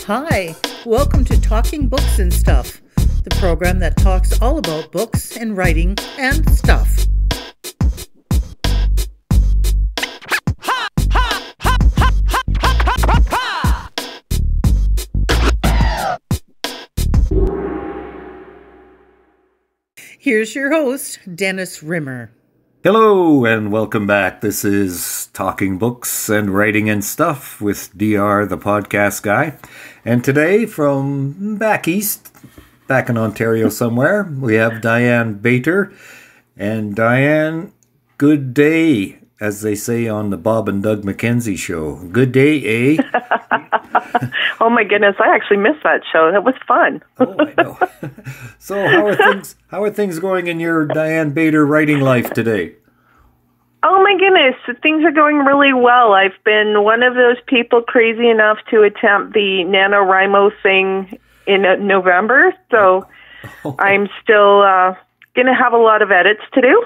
Hi, welcome to Talking Books and Stuff, the program that talks all about books and writing and stuff. Here's your host, Dennis Rimmer. Hello and welcome back. This is Talking Books and Writing and Stuff with DR, the podcast guy. And today from back east, back in Ontario somewhere, we have Diane Bator. And Diane, good day, as they say on the Bob and Doug McKenzie show. Good day, eh? Oh my goodness, I actually missed that show. That was fun. Oh, I know. So how are things going in your Diane Bator writing life today? Oh my goodness, things are going really well. I've been one of those people crazy enough to attempt the NaNoWriMo thing in November, so I'm still going to have a lot of edits to do.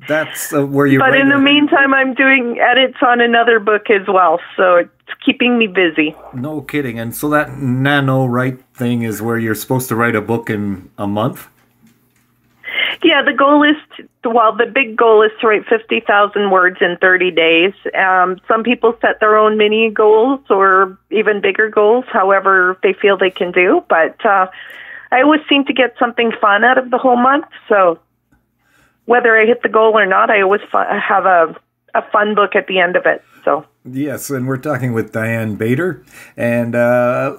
That's where you're. But in the meantime, I'm doing edits on another book as well, so it's keeping me busy. No kidding. And so that NaNoWrite thing is where you're supposed to write a book in a month? Yeah, the goal is, the big goal is to write 50,000 words in 30 days. Some people set their own mini goals or even bigger goals, however they feel they can do. But I always seem to get something fun out of the whole month, so whether I hit the goal or not, I always have a fun book at the end of it. So yes, and we're talking with Diane Bator. And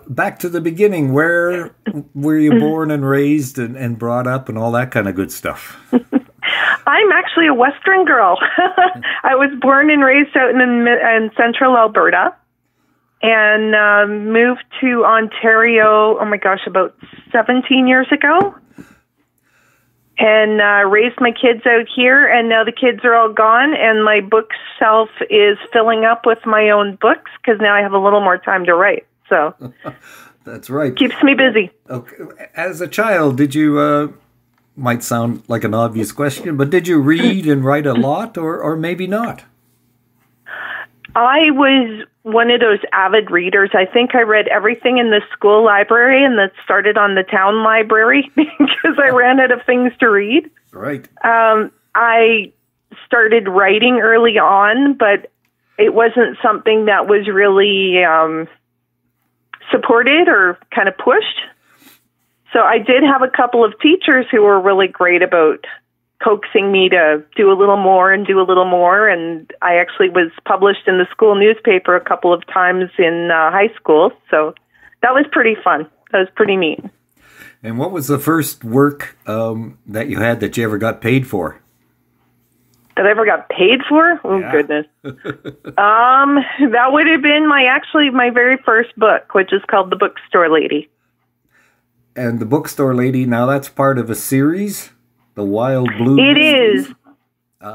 back to the beginning, where were you born and raised and brought up and all that kind of good stuff? I'm actually a Western girl. I was born and raised out in central Alberta and moved to Ontario, oh my gosh, about 17 years ago. And raised my kids out here, and now the kids are all gone, and my bookshelf is filling up with my own books because now I have a little more time to write. So that's right. Keeps me busy. Okay. As a child, did you, might sound like an obvious question, but did you read and write a lot, or maybe not? I was one of those avid readers. I think I read everything in the school library, and that started on the town library because I ran out of things to read. Right. I started writing early on, but it wasn't something that was really supported or kind of pushed. So I did have a couple of teachers who were really great about coaxing me to do a little more and do a little more. And I actually was published in the school newspaper a couple of times in high school. So that was pretty fun. That was pretty neat. And what was the first work that you had that you ever got paid for? That I ever got paid for? Oh, yeah. Goodness. That would have been my very first book, which is called The Bookstore Lady. And The Bookstore Lady, now that's part of a series? The Wild Blue It is.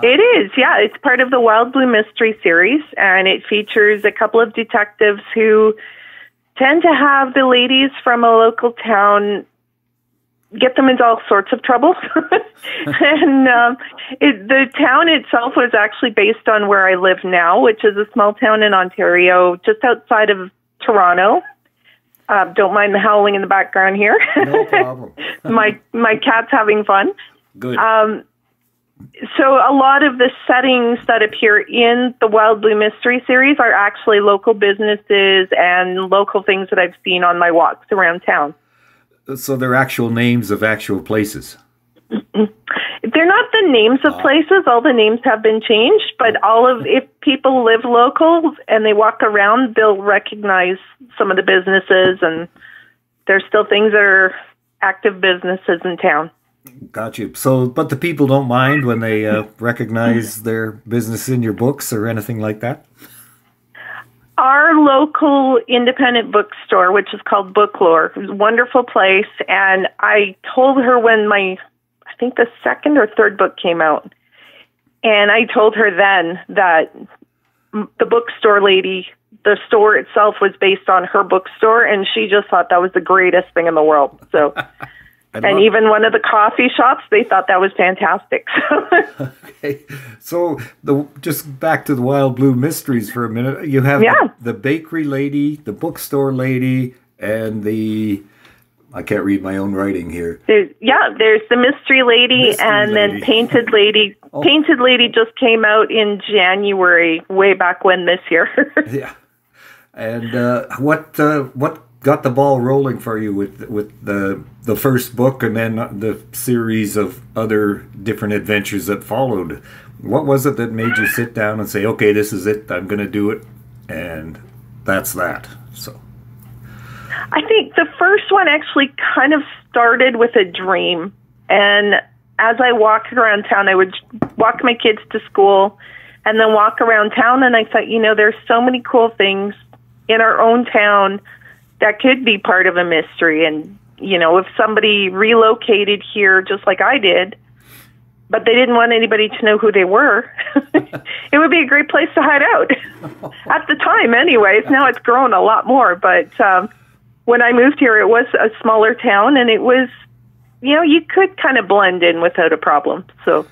It is, yeah. It's part of the Wild Blue Mystery series, and it features a couple of detectives who tend to have the ladies from a local town get them into all sorts of trouble. And the town itself was actually based on where I live now, which is a small town in Ontario, just outside of Toronto. Don't mind the howling in the background here. No problem. my cat's having fun. Good. So a lot of the settings that appear in the Wild Blue Mystery series are actually local businesses and local things that I've seen on my walks around town. So they're actual names of actual places? They're not the names of places. All the names have been changed, but if people live local and they walk around, they'll recognize some of the businesses, and there's still things that are active businesses in town. Got you. So, but the people don't mind when they recognize their business in your books or anything like that? Our local independent bookstore, which is called Booklore, is a wonderful place. And I told her when I think the second or third book came out, and I told her then that the Bookstore Lady, the store itself was based on her bookstore, and she just thought that was the greatest thing in the world. So And even one of the coffee shops, they thought that was fantastic. Okay. So just back to the Wild Blue Mysteries for a minute. You have the bakery lady, the bookstore lady, and I can't read my own writing here. There's the mystery lady then Painted Lady. Oh. Painted Lady just came out in January, way back when this year. Yeah. And what got the ball rolling for you with the first book and then the series of other different adventures that followed? What was it that made you sit down and say, okay, this is it, I'm going to do it, and that's that? So I think the first one actually kind of started with a dream. And as I walked around town, I would walk my kids to school and then walk around town, and I thought, there's so many cool things in our own town that could be part of a mystery. And, if somebody relocated here just like I did, but they didn't want anybody to know who they were, it would be a great place to hide out. At the time, anyways. Now it's grown a lot more. But when I moved here, it was a smaller town, and it was, you could kind of blend in without a problem. So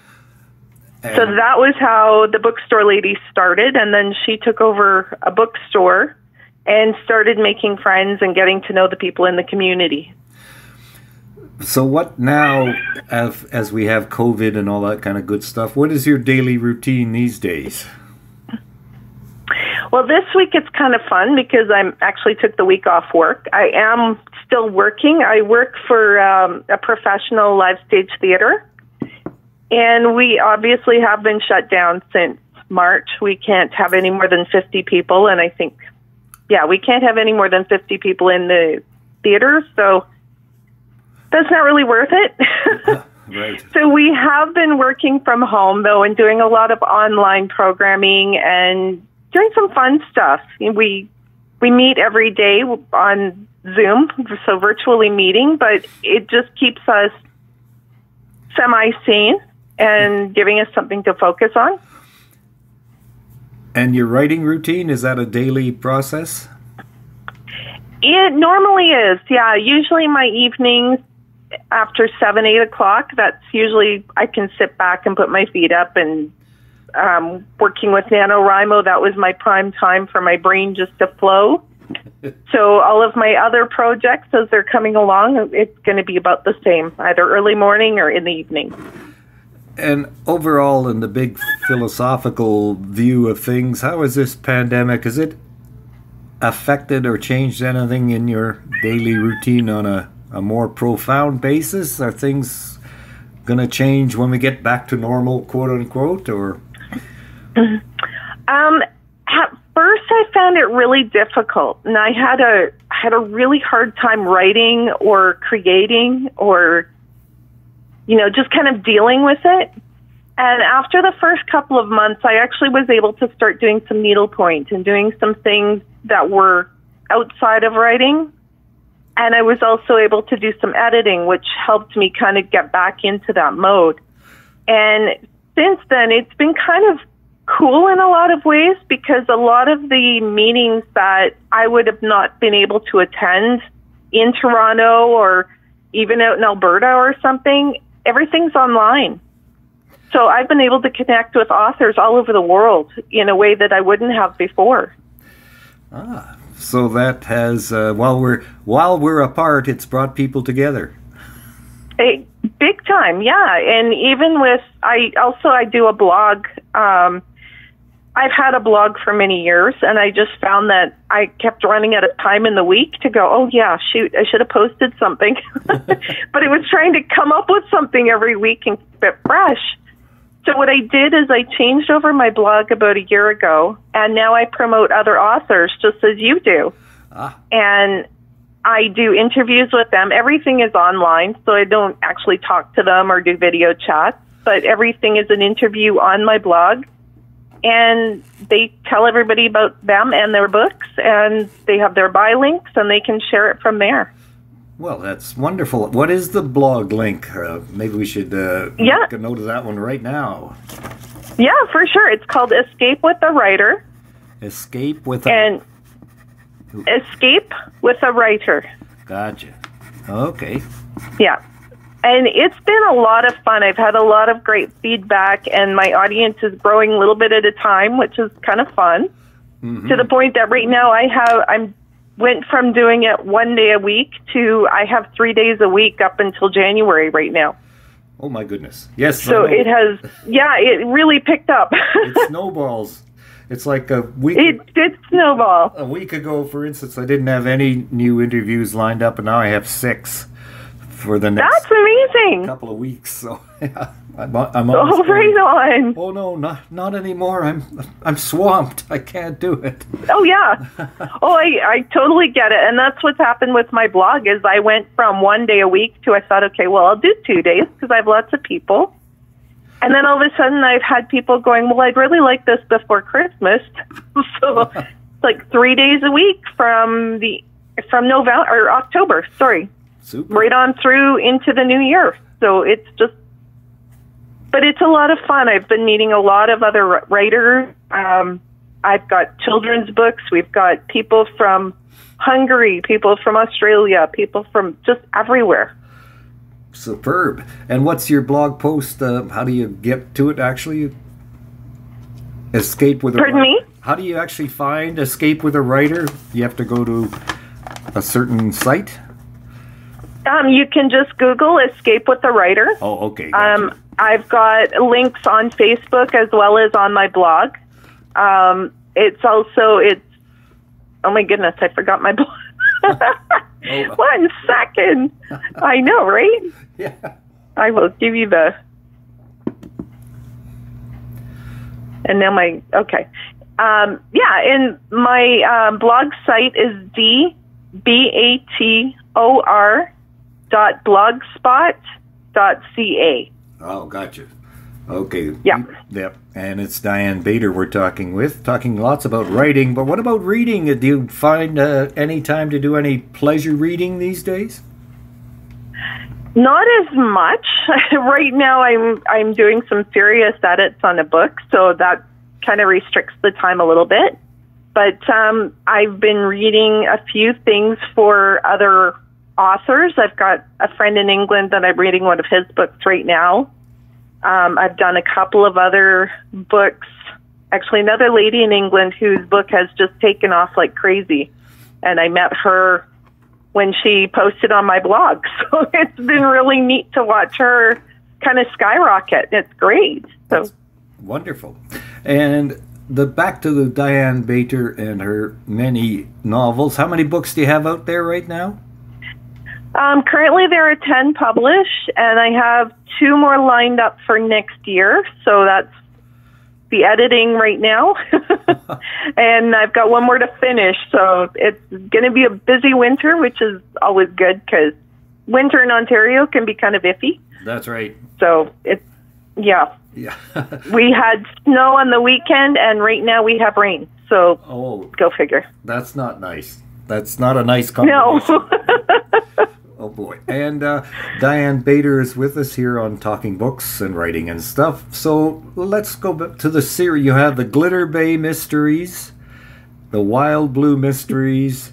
that was how the bookstore lady started. And then she took over a bookstore and started making friends and getting to know the people in the community. So what now, as we have COVID and all that kind of good stuff, what is your daily routine these days? Well, this week it's kind of fun because I actually took the week off work. I am still working. I work for a professional live stage theater, and we obviously have been shut down since March. We can't have any more than 50 people, and I think, we can't have any more than 50 people in the theater, so that's not really worth it. Right. So we have been working from home, though, and doing a lot of online programming and doing some fun stuff. We meet every day on Zoom, so virtually meeting, but it just keeps us semi-sane and giving us something to focus on. And your writing routine, is that a daily process? It normally is, yeah. Usually my evenings after 7, 8 o'clock, that's usually I can sit back and put my feet up, and working with NaNoWriMo, that was my prime time for my brain just to flow. So all of my other projects, as they're coming along, it's going to be about the same, either early morning or in the evening. And overall, in the big philosophical view of things, how is this pandemic, has it affected or changed anything in your daily routine on a more profound basis? Are things going to change when we get back to normal, quote unquote, or? At first, I found it really difficult, and I had a really hard time writing or creating or, just kind of dealing with it. And after the first couple of months, I actually was able to start doing some needlepoint and doing some things that were outside of writing. And I was also able to do some editing, which helped me kind of get back into that mode. And since then, it's been kind of cool in a lot of ways, because a lot of the meetings that I would have not been able to attend in Toronto or even out in Alberta or something, everything's online. So I've been able to connect with authors all over the world in a way that I wouldn't have before. So that has, while we're apart, it's brought people together. Big time, yeah. And even with, I do a blog. I've had a blog for many years, and I just found that I kept running out of time in the week to go, oh yeah, shoot, I should have posted something. But it was trying to come up with something every week and keep it fresh. So what I did is I changed over my blog about a year ago, and now I promote other authors just as you do. And I do interviews with them. Everything is online, so I don't actually talk to them or do video chats, but everything is an interview on my blog. And they tell everybody about them and their books, and they have their buy links, and they can share it from there. Well, that's wonderful. What is the blog link? Maybe we should make a note of that one right now. Yeah, for sure. It's called Escape with a Writer. Escape with a Escape with a Writer. Gotcha. Okay. Yeah. And it's been a lot of fun. I've had a lot of great feedback, and my audience is growing a little bit at a time, which is kind of fun. Mm-hmm. To the point that right now I went from doing it 1 day a week to I have 3 days a week up until January right now. Oh my goodness! Yes. So it has, it really picked up. It snowballs. It's like a week. It did snowball. A week ago, for instance, I didn't have any new interviews lined up, and now I have 6 for the next. That's amazing. Couple of weeks. So yeah, I'm oh, right on. Oh no, not anymore. I'm swamped. I can't do it. Oh yeah. Oh, I totally get it, and that's what's happened with my blog. Is I went from 1 day a week to I thought, okay, well, I'll do 2 days because I have lots of people. And then all of a sudden, I've had people going, well, I'd really like this before Christmas. So it's like 3 days a week from November or October. Sorry, super. Right on through into the new year. So it's just, but it's a lot of fun. I've been meeting a lot of other writers. I've got children's books. We've got people from Hungary, people from Australia, people from just everywhere. Superb. And what's your blog post? How do you get to it, actually? Escape with a Writer. Pardon me? How do you actually find Escape with a Writer? You have to go to a certain site? You can just Google Escape with a Writer. Oh, okay. Gotcha. I've got links on Facebook as well as on my blog. Oh my goodness, I forgot my blog. Oh. 1 second. I know, right? Yeah. I will give you the. And now okay. And my blog site is dbator.blogspot.ca. Oh, gotcha. Okay. Yeah. Yep. And it's Diane Bator we're talking lots about writing, but what about reading? Do you find any time to do any pleasure reading these days? Not as much. Right now I'm doing some serious edits on a book, so that kind of restricts the time a little bit. But I've been reading a few things for other authors. I've got a friend in England that I'm reading one of his books right now. I've done a couple of other books. Actually, another lady in England whose book has just taken off like crazy. And I met her when she posted on my blog. So it's been really neat to watch her kind of skyrocket. It's great. So that's wonderful. And back to the Diane Bator and her many novels. How many books do you have out there right now? Currently there are 10 published, and I have 2 more lined up for next year. So that's the editing right now. And I've got 1 more to finish. So it's going to be a busy winter, which is always good because winter in Ontario can be kind of iffy. That's right. So yeah. We had snow on the weekend, and right now we have rain. So go figure. That's not nice. That's not a nice combination. No. Oh boy. And Diane Bator is with us here on Talking Books and Writing and Stuff. So let's go back to the series. You have the Glitter Bay Mysteries, the Wild Blue Mysteries,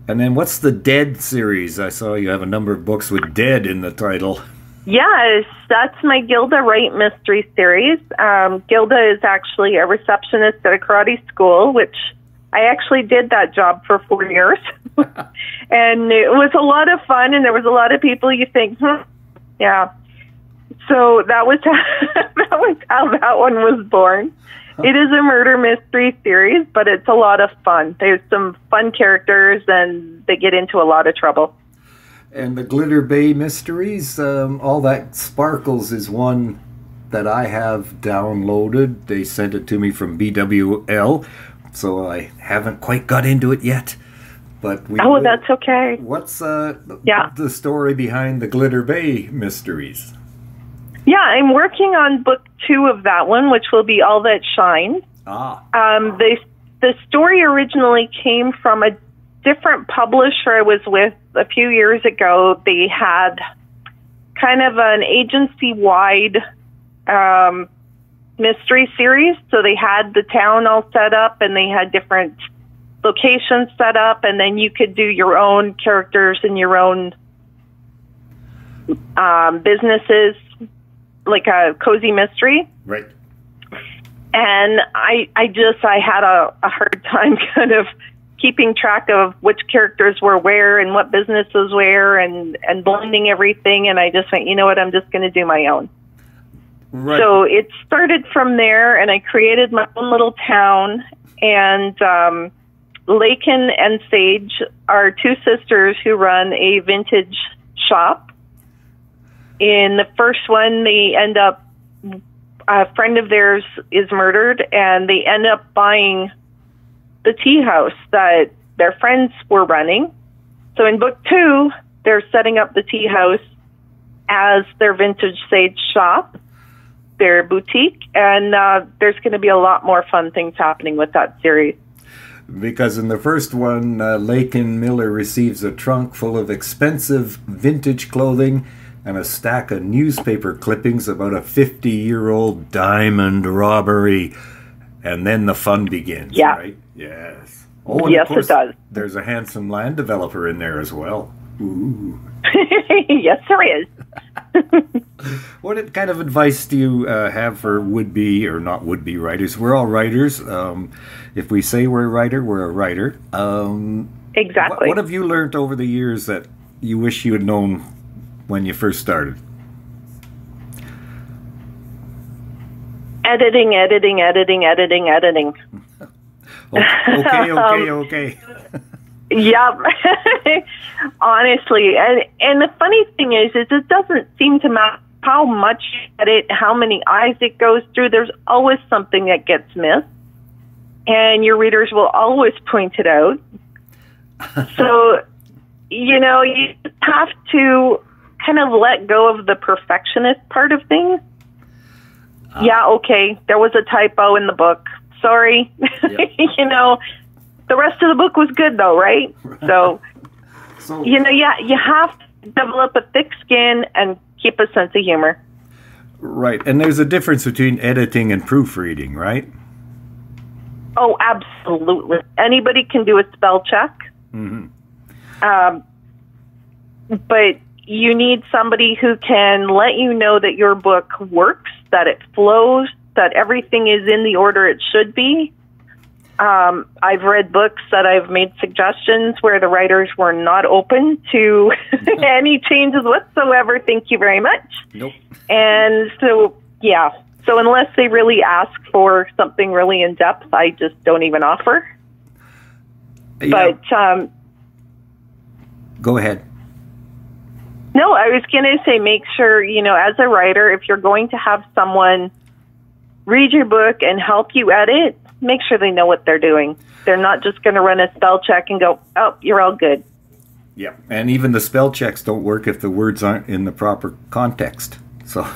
and then what's the Dead series? I saw you have a number of books with Dead in the title. Yes, that's my Gilda Wright mystery series. Gilda is actually a receptionist at a karate school, which I actually did that job for 4 years. And it was a lot of fun, and there was a lot of people you think, yeah. So that was how that one was born. It is a murder mystery series, but it's a lot of fun. There's some fun characters, and they get into a lot of trouble. And the Glitter Bay Mysteries, All That Sparkles is one that I have downloaded. They sent it to me from BWL, so I haven't quite got into it yet. But that's okay. What's the story behind the Glitter Bay Mysteries? Yeah, I'm working on book 2 of that one, which will be All That Shines. The story originally came from a different publisher I was with a few years ago. They had kind of an agency-wide mystery series. So they had the town all set up, and they had different locations set up, and then you could do your own characters and your own businesses, like a cozy mystery. Right. And I had a hard time kind of keeping track of which characters were where and what businesses where and blending everything. And I just went, you know what, I'm just going to do my own. Right. So it started from there, and I created my own little town. And Lakin and Sage are two sisters who run a vintage shop. In the first one, they end up, a friend of theirs is murdered, and they end up buying the tea house that their friends were running. So in book 2, they're setting up the tea house as their vintage Sage shop, their boutique, and there's going to be a lot more fun things happening with that series. Because in the first one, Lakin Miller receives a trunk full of expensive vintage clothing and a stack of newspaper clippings about a 50-year-old diamond robbery. And then the fun begins, right? Yes. Oh, and yes, of course, it does. There's a handsome land developer in there as well. Ooh. Yes, there is. What kind of advice do you have for would-be or not would-be writers? We're all writers. If we say we're a writer, we're a writer. Exactly. What have you learned over the years that you wish you had known when you first started? Editing. Okay. Yep. Honestly. And the funny thing is it doesn't seem to matter how much you edit, how many eyes it goes through. There's always something that gets missed. And your readers will always point it out. So, you have to kind of let go of the perfectionist part of things. Yeah, okay, there was a typo in the book. Sorry. Yep. The rest of the book was good, though, right? So, you have to develop a thick skin and keep a sense of humor. Right, and there's a difference between editing and proofreading, right? Oh, absolutely. Anybody can do a spell check. Mm-hmm. But you need somebody who can let you know that your book works, that it flows, that everything is in the order it should be. I've read books that I've made suggestions where the writers were not open to any changes whatsoever. Thank you very much. Nope. And so, yeah. So unless they really ask for something really in-depth, I just don't even offer. Yeah. But go ahead. No, I was going to say make sure, as a writer, if you're going to have someone read your book and help you edit, make sure they know what they're doing. They're not just going to run a spell check and go, oh, you're all good. Yeah, and even the spell checks don't work if the words aren't in the proper context. So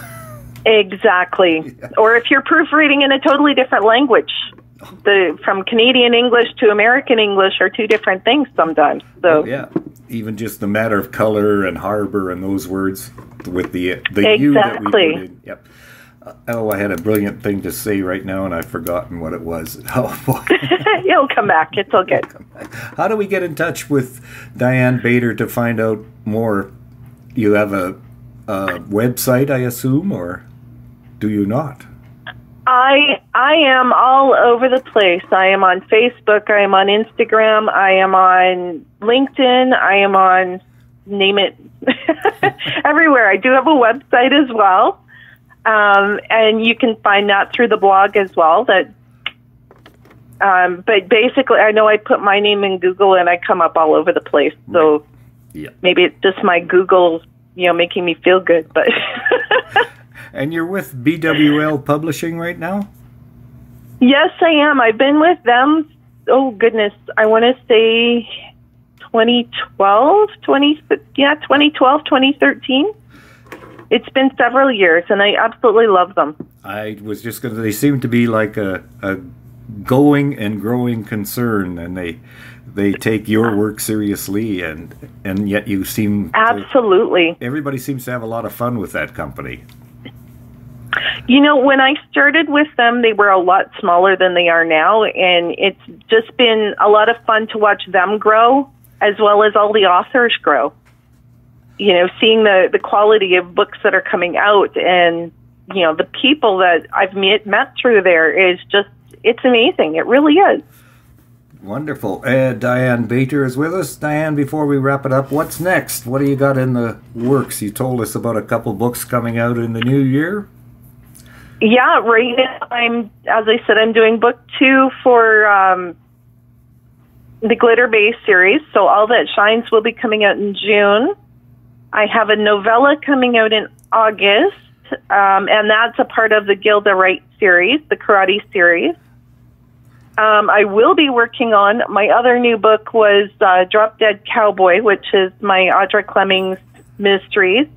exactly. Yeah. Or if you're proofreading in a totally different language. From Canadian English to American English are two different things sometimes. So yeah, even just the matter of color and harbor and those words with the exactly. U that we put in. Yep. I had a brilliant thing to say right now, and I've forgotten what it was. Oh, boy. It'll come back. It's all good. How do we get in touch with Diane Bator to find out more? You have a website, I assume, or do you not? I am all over the place. I am on Facebook. I am on Instagram. I am on LinkedIn. I am on, name it, everywhere. I do have a website as well. And you can find that through the blog as well. But basically, I know I put my name in Google and I come up all over the place. So maybe it's just my Google, making me feel good. But and you're with BWL Publishing right now? Yes, I am. I've been with them, oh goodness, I want to say 2012, 2013. It's been several years, and I absolutely love them. I was just going to, they seem to be like a going and growing concern, and they take your work seriously, and yet you seem absolutely. Everybody seems to have a lot of fun with that company. When I started with them, they were a lot smaller than they are now, and it's just been a lot of fun to watch them grow, as well as all the authors grow. seeing the quality of books that are coming out, and the people that I've met through there is just, it's amazing. It really is. Wonderful. Diane Bator is with us. Diane, before we wrap it up, what's next? What do you got in the works? You told us about a couple books coming out in the new year. Yeah, right now as I said, I'm doing book 2 for the Glitter Bay series. So All That Shines will be coming out in June. I have a novella coming out in August, and that's a part of the Gilda Wright series, the karate series. I will be working on, my other new book was Drop Dead Cowboy, which is my Audra Clemmings mysteries.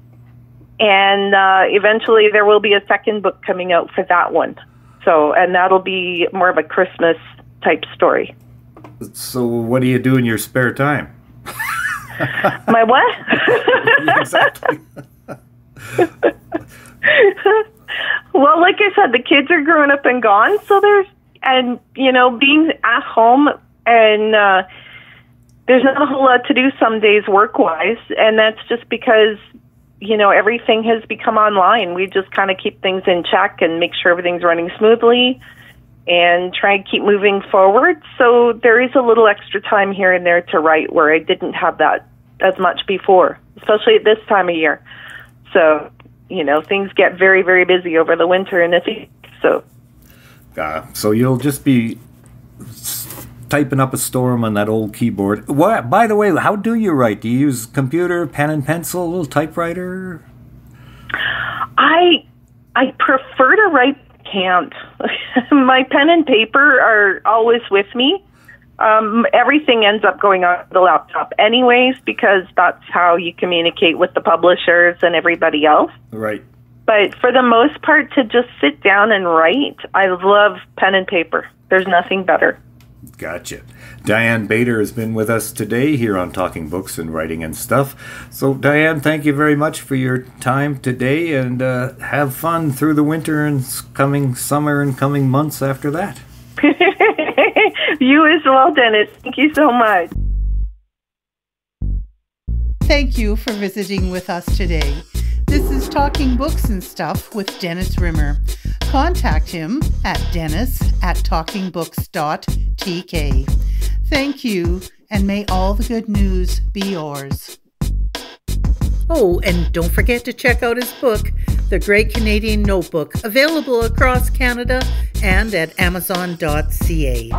And eventually there will be a second book coming out for that one. So, and that'll be more of a Christmas type story. So what do you do in your spare time? My what? Exactly. Well, like I said, the kids are growing up and gone, so being at home, and there's not a whole lot to do some days work-wise, and that's just because, everything has become online. We just kind of keep things in check and make sure everything's running smoothly and try and keep moving forward. So there is a little extra time here and there to write where I didn't have that as much before, especially at this time of year. So, things get very, very busy over the winter and so you'll just be typing up a storm on that old keyboard. What? By the way, how do you write? Do you use computer, pen and pencil, typewriter? I prefer to write. Can't. My pen and paper are always with me. Everything ends up going on the laptop anyways, because that's how you communicate with the publishers and everybody else. Right. But for the most part, to just sit down and write, I love pen and paper. There's nothing better. Gotcha. Diane Bator has been with us today here on Talking Books and Writing and Stuff. So, Diane, thank you very much for your time today, and have fun through the winter and coming summer and coming months after that. You as well, Dennis. Thank you so much. Thank you for visiting with us today. This is Talking Books and Stuff with Dennis Rimmer. Contact him at dennis@talkingbooks.tk. Thank you, and may all the good news be yours. Oh, and don't forget to check out his book, The Great Canadian Notebook, available across Canada and at amazon.ca.